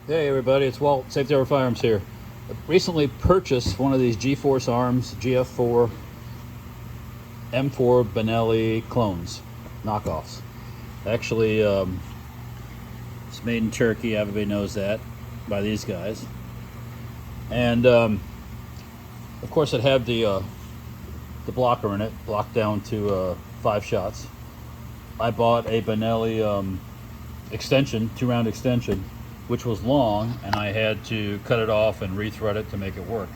Hey everybody, it's Walt, Safety Over Firearms here. I recently purchased one of these G-Force Arms GF4 M4 Benelli clones, knockoffs. Actually, it's made in Turkey, everybody knows that, by these guys. And of course it had the blocker in it, blocked down to 5 shots. I bought a Benelli extension, 2-round extension, which was long, and I had to cut it off and rethread it to make it work.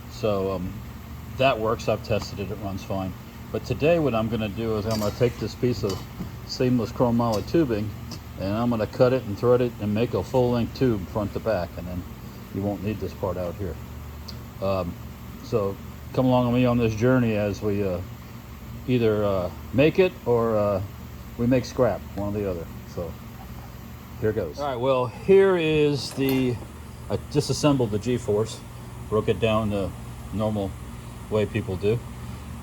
So that works. I've tested it, it runs fine. But today what I'm going to do is I'm going to take this piece of seamless chrome moly tubing and I'm going to cut it and thread it and make a full-length tube front to back, and then you won't need this part out here. So come along with me on this journey as we either make it or we make scrap, one or the other. So here goes. All right, well, here is I disassembled the G-Force, broke it down the normal way people do.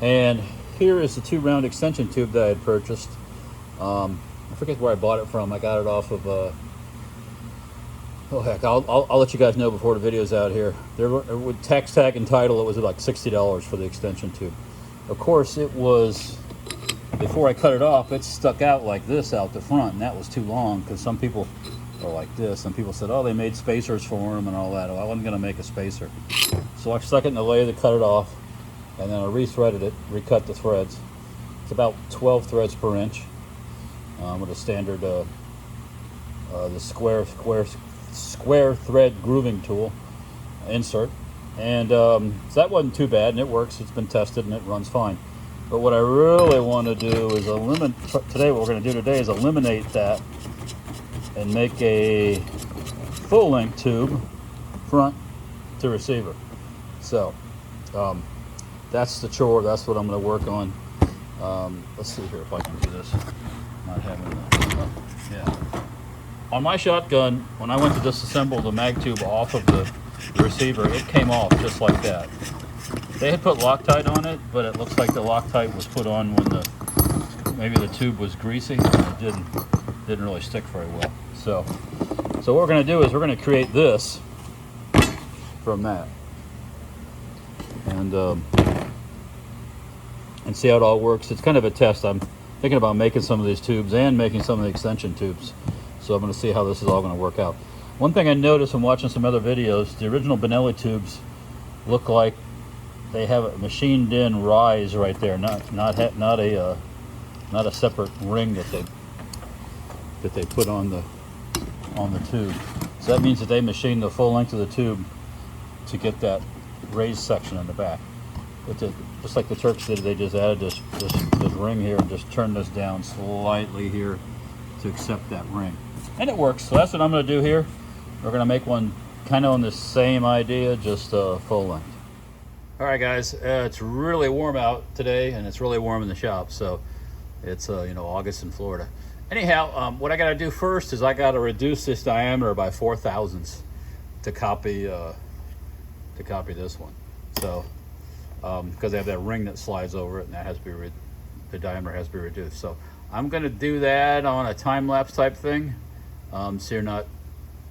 And here is the 2-round extension tube that I had purchased. I forget where I bought it from. I got it off of, oh heck, I'll let you guys know before the video's out here. With tax tag and title, it was like $60 for the extension tube. Of course, it was, before I cut it off, it stuck out like this out the front, and that was too long because some people are like this. Some people said, oh, they made spacers for them and all that. Well, I wasn't going to make a spacer. So I stuck it in the lathe to cut it off, and then I rethreaded it, recut the threads. It's about 12 threads per inch with a standard the square thread grooving tool insert. And so that wasn't too bad, and it works. It's been tested and it runs fine. But what I really want to do is today what we're going to do today is eliminate that and make a full-length tube front to receiver. So that's the chore. That's what I'm going to work on. Let's see here if I can do this. Not having yeah. On my shotgun, when I went to disassemble the mag tube off of the receiver, it came off just like that. They had put Loctite on it, but it looks like the Loctite was put on when maybe the tube was greasy, and it didn't really stick very well. So what we're going to do is we're going to create this from that, and see how it all works. It's kind of a test. I'm thinking about making some of these tubes and making some of the extension tubes. So I'm going to see how this is all going to work out. One thing I noticed when watching some other videos, the original Benelli tubes look like they have a machined in rise right there, not a separate ring that they put on the tube. So that means that they machined the full length of the tube to get that raised section in the back. Just like the Turks did, they just added this ring here and just turned this down slightly here to accept that ring, and it works. So that's what I'm going to do here. We're going to make one kind of on the same idea, just full length. All right, guys, it's really warm out today, and it's really warm in the shop. So it's August in Florida. Anyhow, what I got to do first is I got to reduce this diameter by 4 thousandths to copy this one. So because they have that ring that slides over it, and that has to be the diameter has to be reduced. So I'm going to do that on a time-lapse type thing, so you're not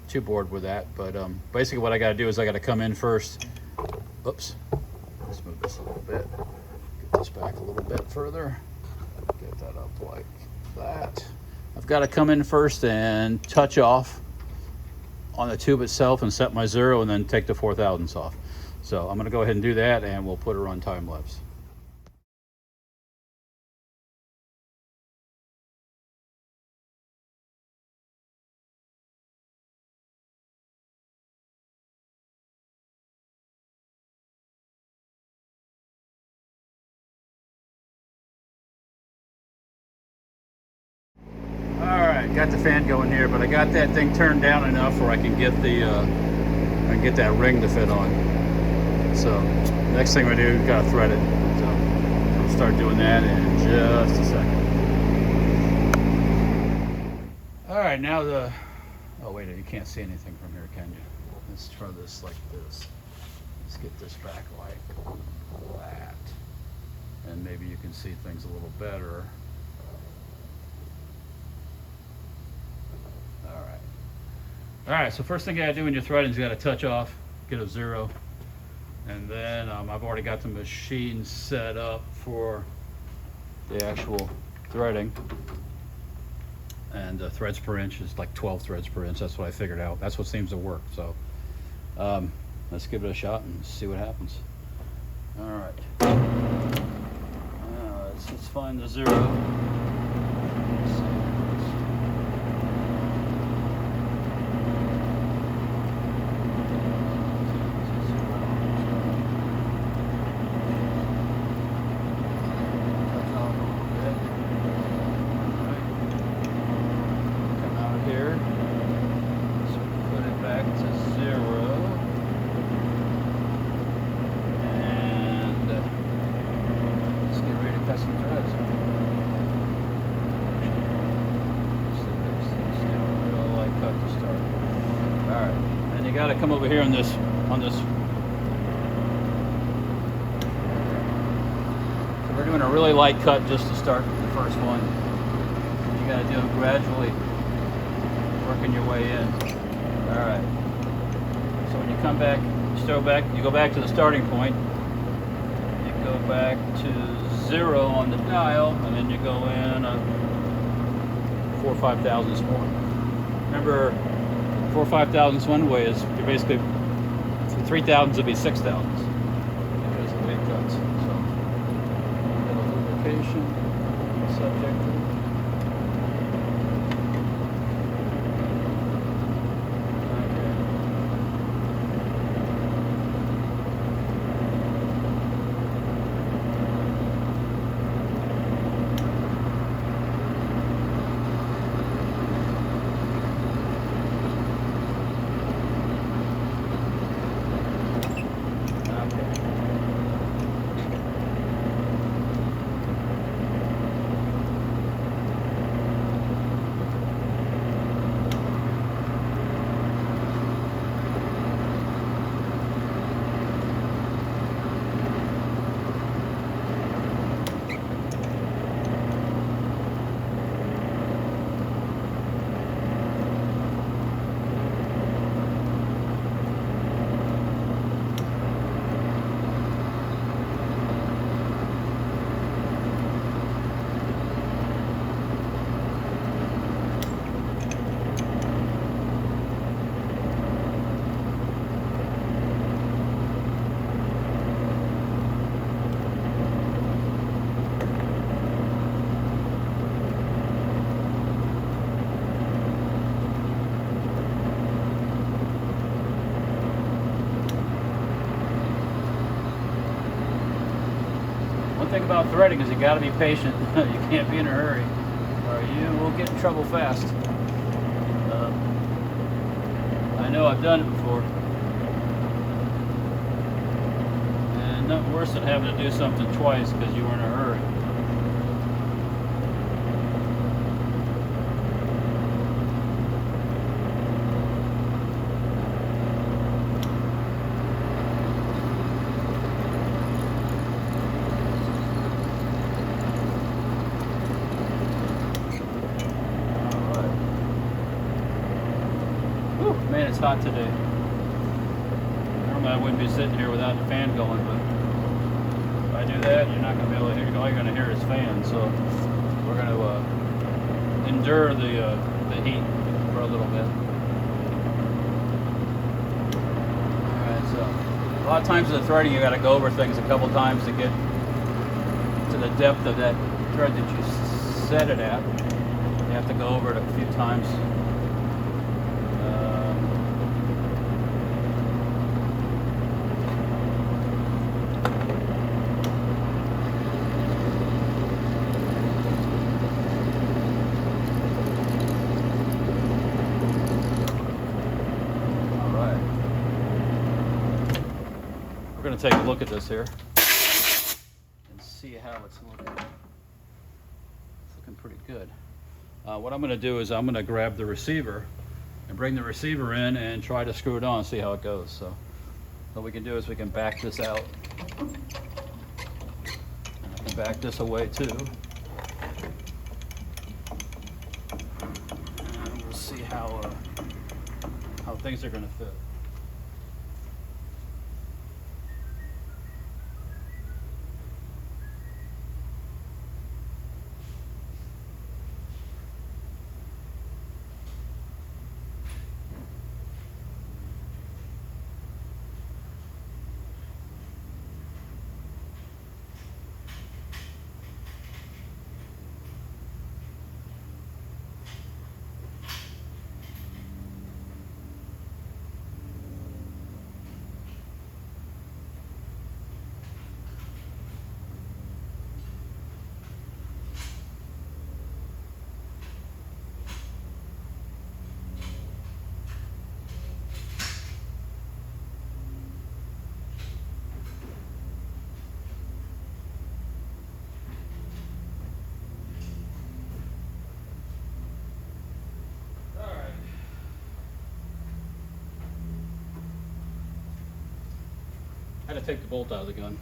too bored with that. But basically what I got to do is I got to come in first. Oops. Let's move this a little bit. Get this back a little bit further. Get that up like that. I've got to come in first and touch off on the tube itself and set my 0, and then take the 4 thousandths off. So I'm going to go ahead and do that, and we'll put her on time lapse. Alright, got the fan going here, but I got that thing turned down enough where I can get that ring to fit on. So next thing we do, gotta thread it. So I'll start doing that in just a second. Alright, now oh wait, you can't see anything from here, can you? Let's try this like this. Let's get this back like that. And maybe you can see things a little better. All right, so first thing you gotta do when you're threading is you gotta touch off, get a 0. And then I've already got the machine set up for the actual threading. And threads per inch is like 12 threads per inch. That's what I figured out. That's what seems to work. So let's give it a shot and see what happens. All right. Let's find the 0. Got to come over here on this. So we're doing a really light cut just to start the first one. You got to do it gradually, working your way in. All right. So when you come back, you go back to the starting point. You go back to 0 on the dial, and then you go in 4 or 5 thousandths more. Remember, 4 or 5 thousandths one way is you're basically 3 thousandths would be 6 thousandths because of the way it cuts. So a little lubrication subject. One thing about threading is you got to be patient. You can't be in a hurry, or you will get in trouble fast. I know I've done it before, and nothing worse than having to do something twice because you were in a hurry. Man, it's hot today. Normally I wouldn't be sitting here without the fan going, but if I do that, you're not going to be able to hear. All you're going to hear is fan. So we're going to endure the heat for a little bit. All right. So a lot of times in the threading, you got to go over things a couple times to get to the depth of that thread that you set it at. You have to go over it a few times. We're going to take a look at this here and see how it's looking. It's looking pretty good. What I'm going to do is I'm going to grab the receiver and bring the receiver in and try to screw it on and see how it goes. So what we can do is we can back this out. And I can back this away too. And we'll see how don't think they're going to fit. I had to take the bolt out of the gun.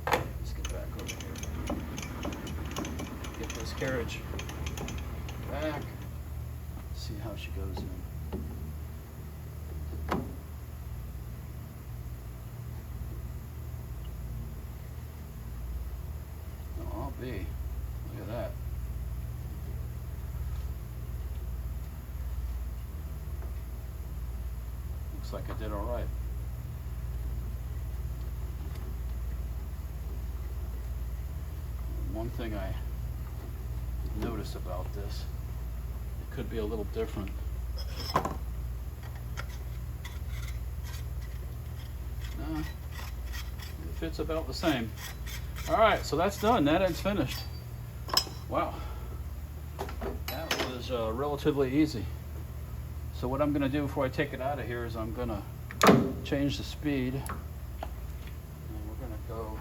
Let's get back over here. Get this carriage back. See how she goes in. Oh, I'll be. Look at that. Looks like I did all right. One thing I noticed about this, it could be a little different. It fits about the same. All right, so that's done. That end's finished. Wow, that was relatively easy. So what I'm gonna do before I take it out of here is I'm gonna change the speed, and we're gonna go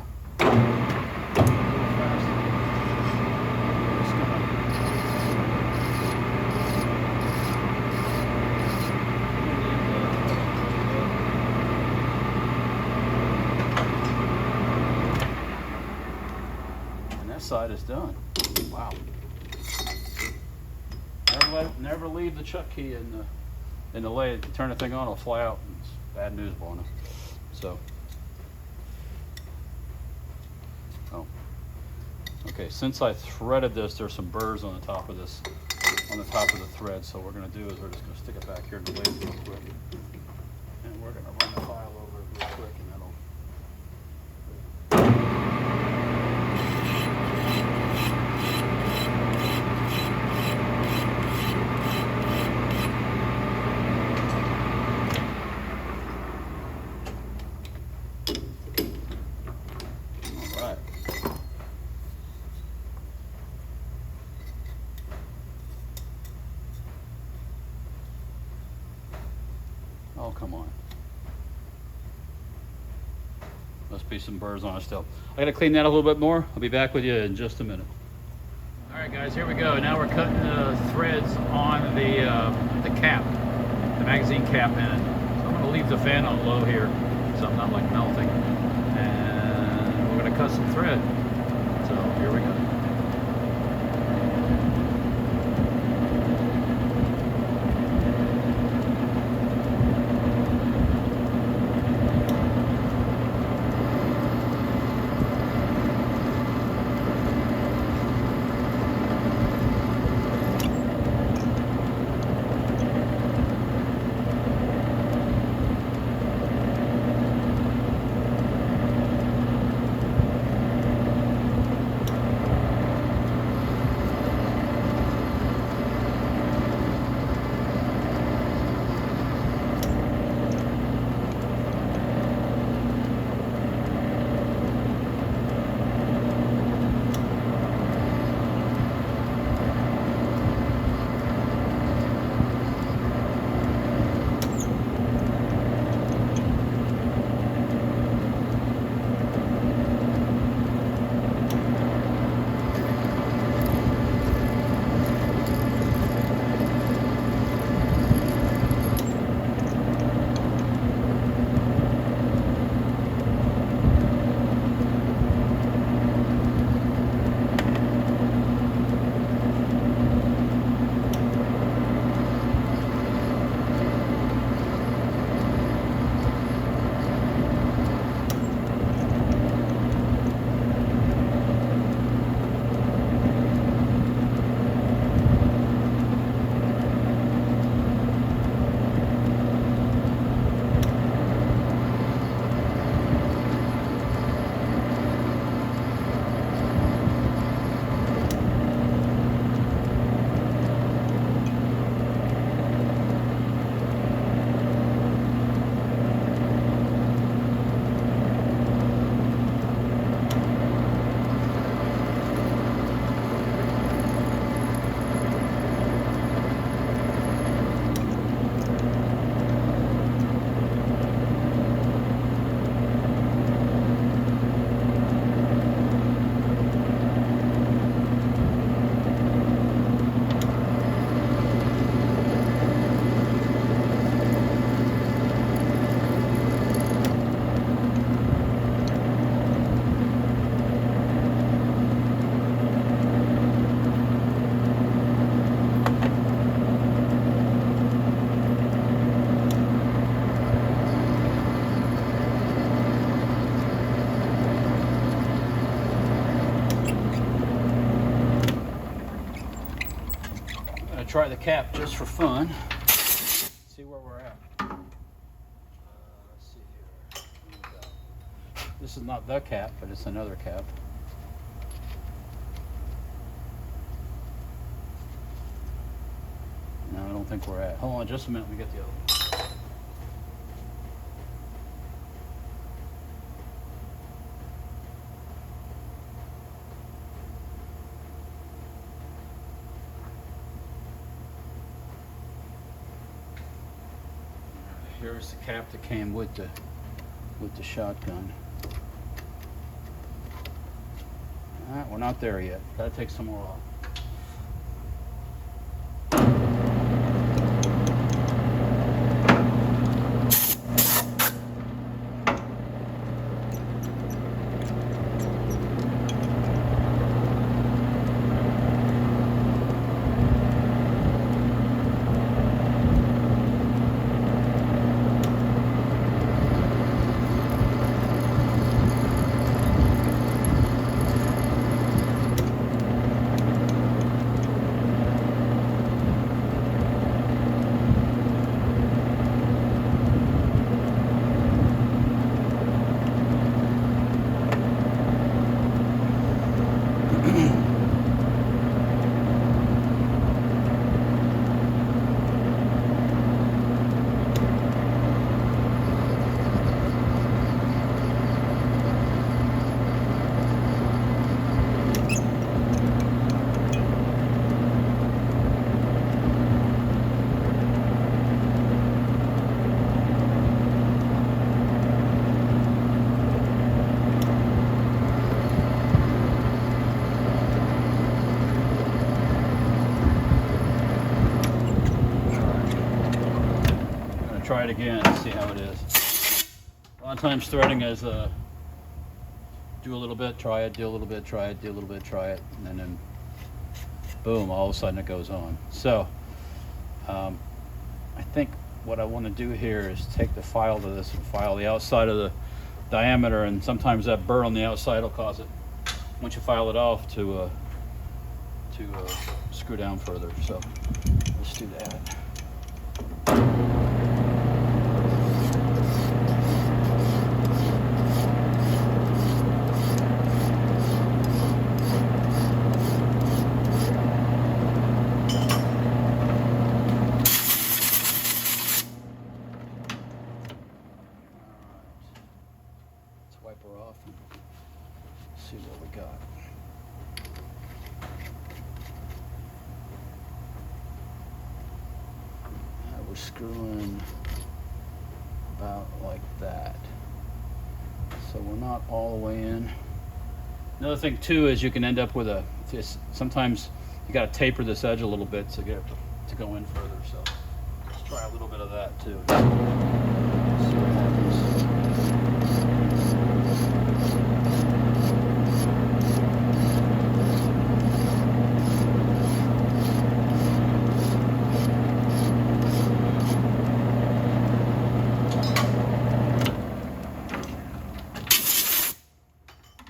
side is done. Wow. Never leave the chuck key in the lathe. You turn the thing on, it'll fly out. It's bad news, Bona. So. Oh. Okay. Since I threaded this, there's some burrs on the top of this, on the top of the thread. So what we're going to do is we're just going to stick it back here in the lathe real quick, and we're going to run the file over it real quick, and that'll. Oh, come on. Must be some burrs on it still. I gotta clean that a little bit more. I'll be back with you in just a minute. All right, guys, here we go. Now we're cutting the threads on the cap, the magazine cap end. So I'm gonna leave the fan on low here, so I'm not like melting. And we're gonna cut some thread. So here we go. try the cap just for fun. See where we're at. Let's see here. This is not the cap, but it's another cap. No, I don't think we're at. Hold on just a minute, we get the other one. Here's the cap that came with the shotgun. All right, we're not there yet. Gotta take some more off. Try it again and see how it is. A lot of times threading is do a little bit, try it, do a little bit, try it, do a little bit, try it, and then boom, all of a sudden it goes on. So I think what I want to do here is take the file to this and file the outside of the diameter, and sometimes that burr on the outside will cause it, once you file it off, to screw down further. So let's do that. Wipe her off and see what we got. We're screwing about like that. So we're not all the way in. Another thing too is you can end up with sometimes you got to taper this edge a little bit to get it to go in further. So let's try a little bit of that too. See what happens.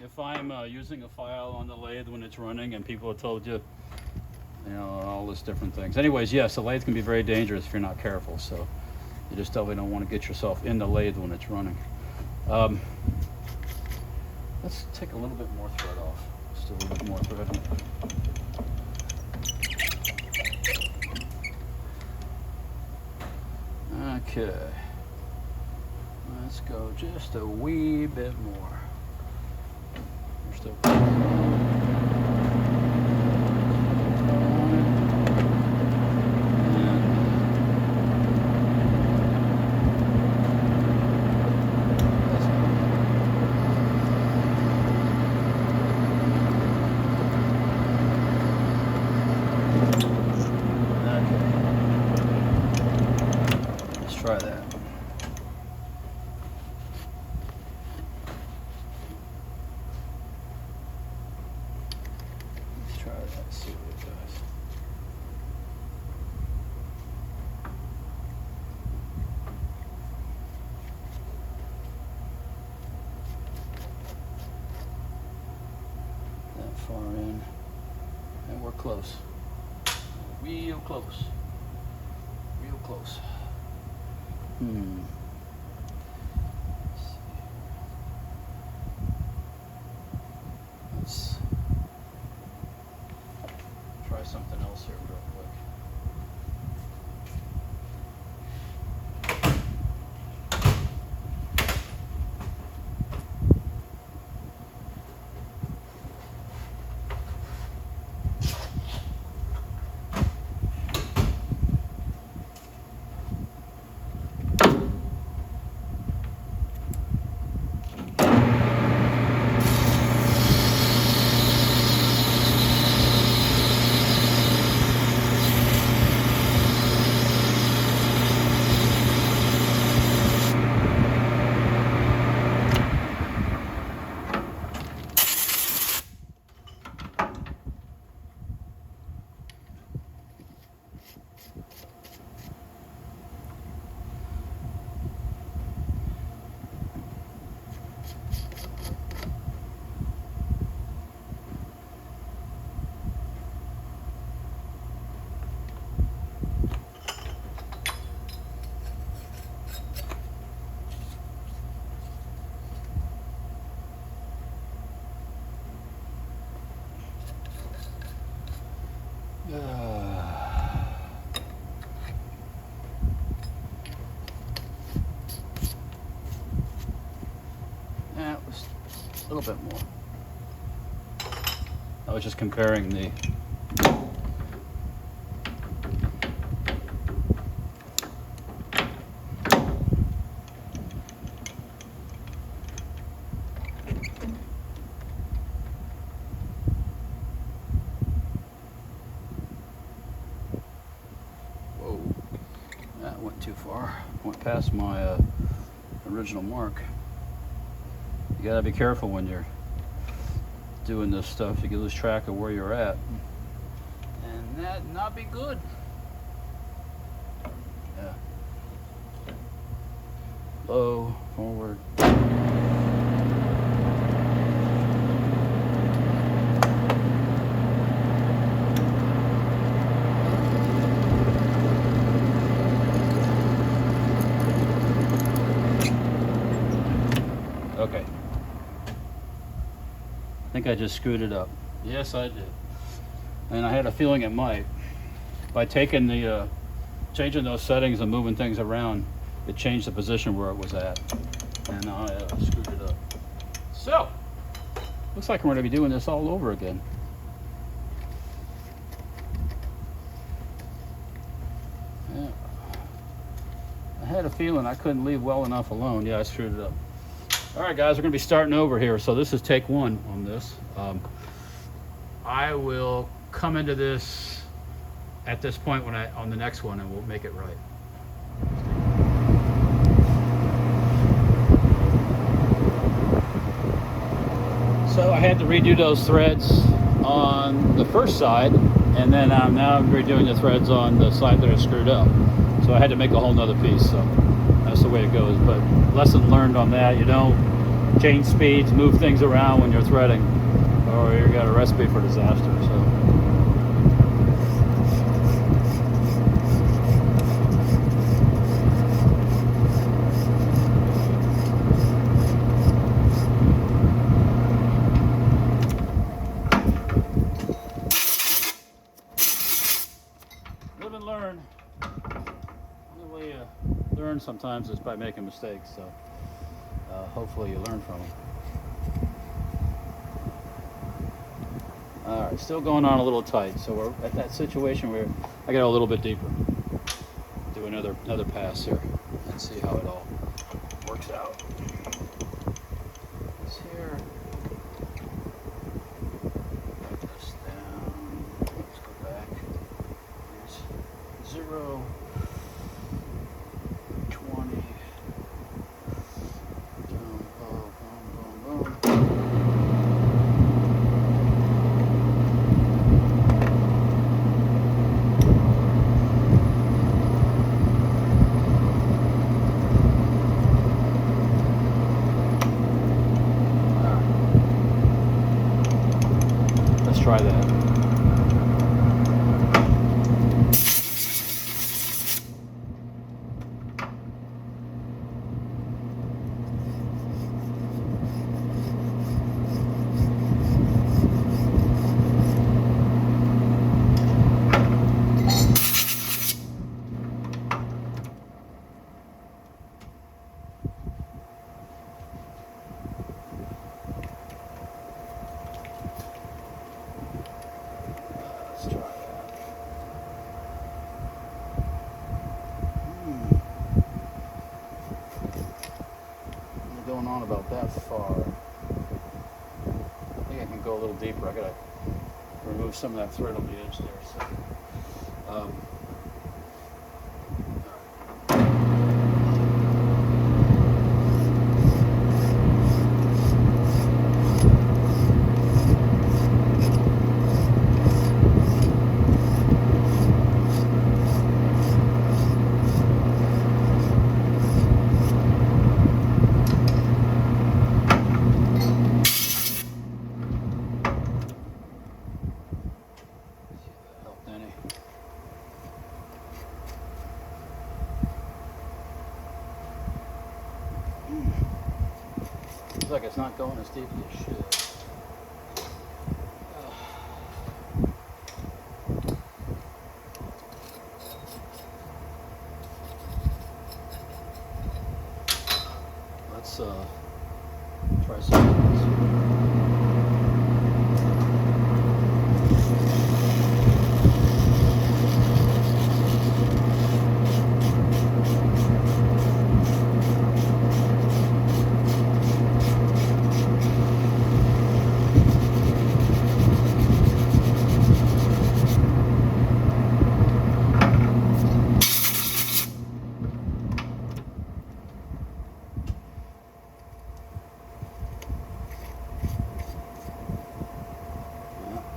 If I'm using a file on the lathe when it's running and people have told you, all these different things. Anyways, yes, the lathe can be very dangerous if you're not careful. So you just definitely don't want to get yourself in the lathe when it's running. Let's take a little bit more thread off. Just a little bit more thread. Okay. Let's go just a wee bit more. We're still. Try that. Let's try that, see what it does. That far in, and we're close. real close. Real close. Let's try something else here real quick. That was a little bit more. I was just comparing the too far. Went past my original mark. You gotta be careful when you're doing this stuff. You can lose track of where you're at, and that not be good. Yeah. Low, forward. Okay. I think I just screwed it up. Yes, I did. And I had a feeling it might. By taking the, changing those settings and moving things around, it changed the position where it was at. And I screwed it up. So, looks like we're going to be doing this all over again. Yeah. I had a feeling I couldn't leave well enough alone. Yeah, I screwed it up. All right, guys, we're going to be starting over here. So this is take one on this. I will come into this at this point when on the next one, and we'll make it right. So I had to redo those threads on the first side, and then I'm now redoing the threads on the side that are screwed up. So I had to make a whole nother piece. So that's the way it goes. But lesson learned on that: you don't change speeds, move things around when you're threading, or you got a recipe for disaster. So. Live and learn. The way you learn sometimes is by making mistakes. So. Hopefully you learn from them. All right, still going on a little tight. So we're at that situation where I got a little bit deeper. Do another pass here and see how it all works out. This here. Put this down. Let's go back. Here's 0, 20. Try that. going on about that far. I think I can go a little deeper. I gotta remove some of that thread on the edge there. So, looks like it's not going as deep as it should. Let's try something else.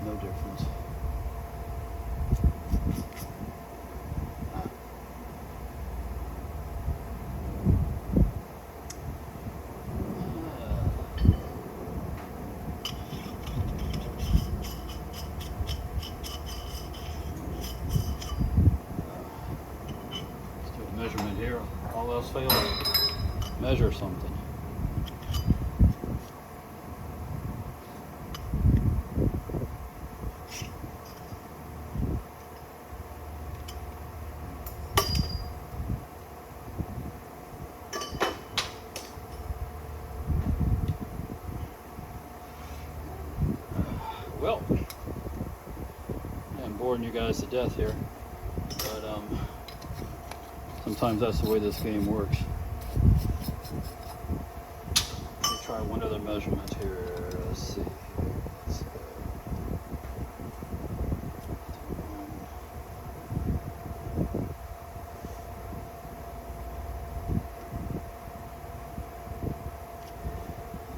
No difference. Let's do a measurement here. All else fails, measure something. Well, I'm boring you guys to death here, but sometimes that's the way this game works. Let me try one other measurement here. Let's see.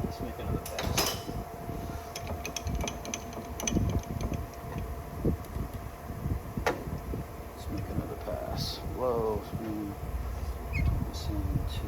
Let's make another pass. Whoa, this into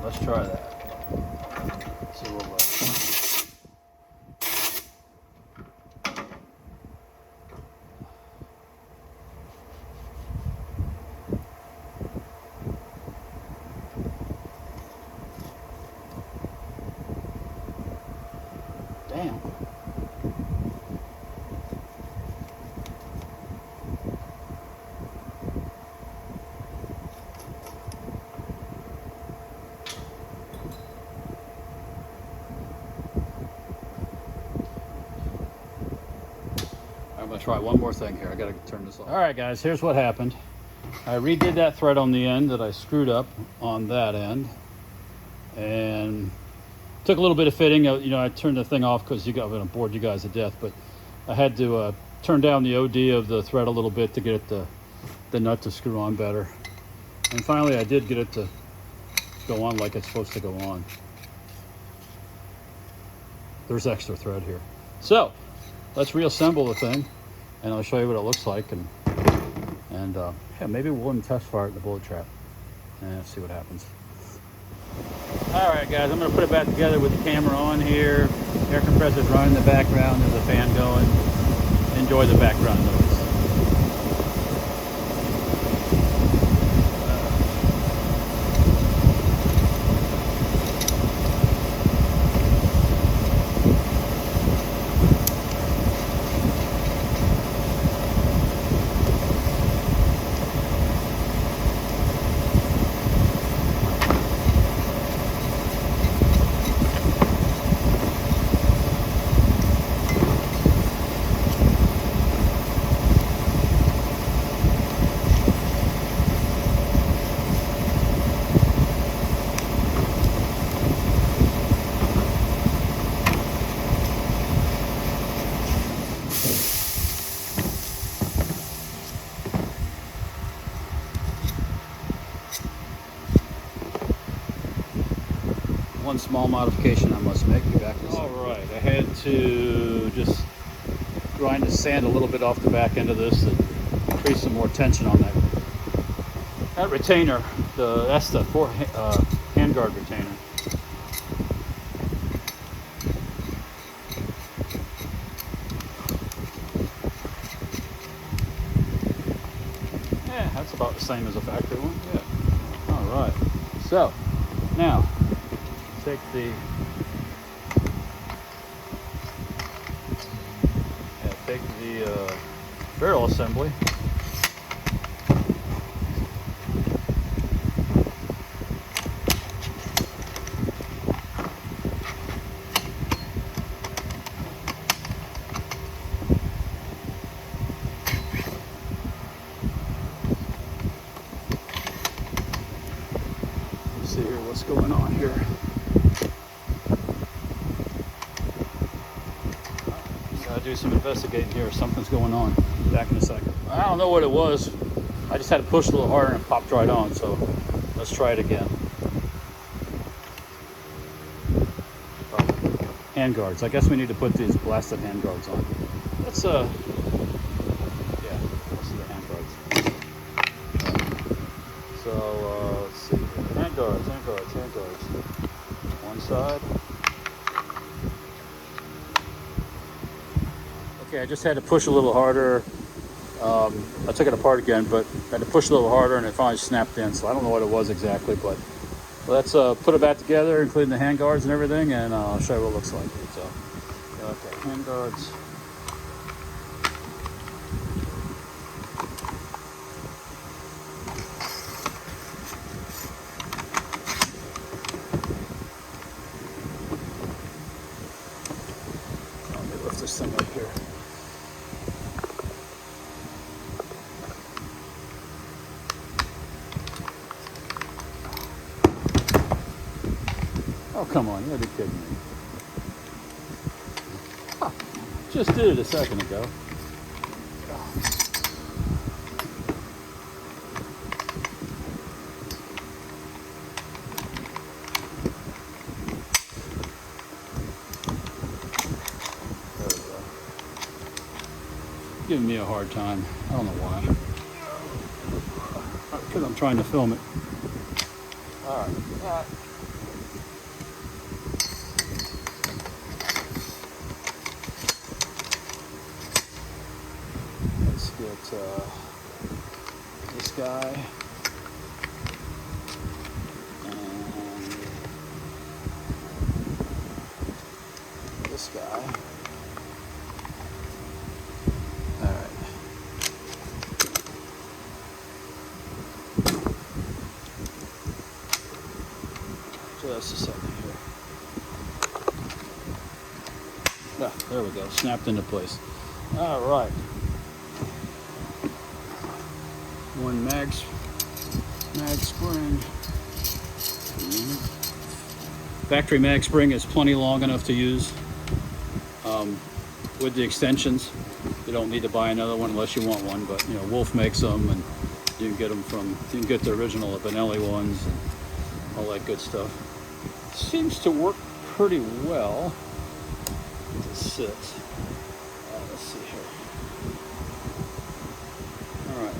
let's try that. See what works. Damn. I'm gonna try one more thing here. I gotta turn this off. All right, guys, here's what happened. I redid that thread on the end that I screwed up on that end, and took a little bit of fitting. You know, I turned the thing off because I'm gonna bore you guys to death, but I had to turn down the OD of the thread a little bit to get it the nut to screw on better. And finally, I did get it to go on like it's supposed to go on. There's extra thread here. So let's reassemble the thing, and I'll show you what it looks like, and yeah, maybe we'll test fire it in the bullet trap. And let's see what happens. Alright guys, I'm going to put it back together with the camera on here. Air compressor's running in the background. There's a fan going. Enjoy the background noise. One small modification I must make. Be back in a second. Alright, I had to just grind the sand a little bit off the back end of this and increase some more tension on that retainer. That's the handguard retainer. Yeah, that's about the same as a factory one. Yeah. Alright. So, now take the barrel assembly. Let's see here what's going on here. Do some investigating here. Something's going on. Back in a second. I don't know what it was. I just had to push a little harder and it popped right on. So let's try it again. Hand guards. I guess we need to put these blasted hand guards on. Let's yeah, let's see the hand guards. So let's see. Hand guards. One side. Okay, I just had to push a little harder. I took it apart again, but I had to push a little harder and it finally snapped in. So I don't know what it was exactly, but let's put it back together, including the hand guards and everything, and I'll show you what it looks like. So, okay, hand guards. Let me lift this thing up here. Oh, come on, you gotta be kidding me. Huh, just did it a second ago. There we go. Giving me a hard time. I don't know why. Because I'm trying to film it. All right. Let's get this guy and this guy. All right. Just a second here. Ah, there we go. Snapped into place. All right. One mag spring. Factory mag spring is plenty long enough to use. With the extensions, you don't need to buy another one unless you want one. But you know, Wolf makes them, and you can get them from. You can get the original Benelli ones and all that good stuff. Seems to work pretty well. It sits. Let's see here. All right.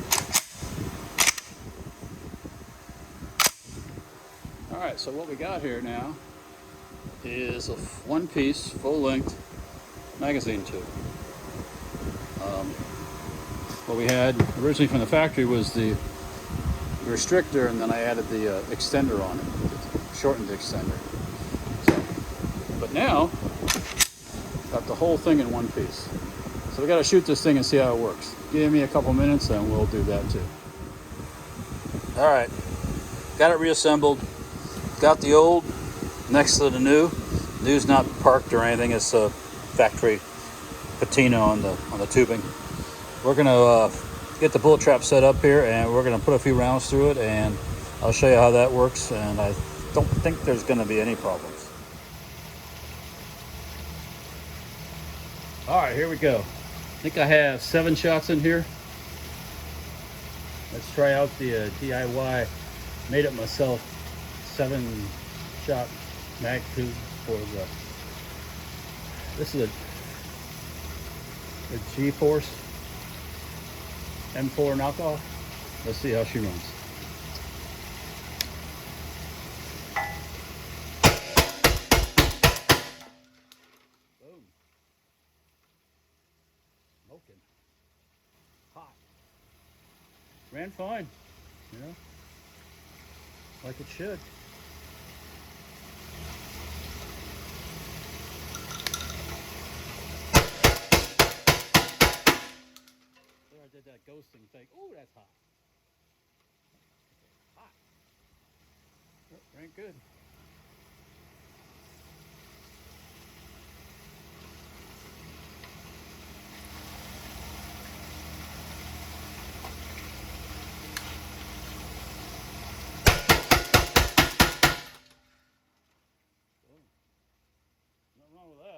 Alright, so what we got here now is a one-piece, full-length magazine tube. What we had originally from the factory was the restrictor, and then I added the extender on it, shortened the extender. So, but now, got the whole thing in one piece. So we got to shoot this thing and see how it works. Give me a couple minutes and we'll do that too. Alright, got it reassembled. Got the old next to the new. New's not parked or anything, it's a factory patina on the tubing. We're gonna get the bullet trap set up here, and we're gonna put a few rounds through it, and I'll show you how that works, and I don't think there's gonna be any problems. All right, here we go. I think I have 7 shots in here. Let's try out the DIY, made it myself, 7-shot mag tube for the, this is a G-Force M4 knockoff. Let's see how she runs. Boom. Smoking. Hot. Ran fine, you know, like it should. I did that ghosting thing. Ooh, that's hot. Hot. Oh, ran good. Nothing wrong with that.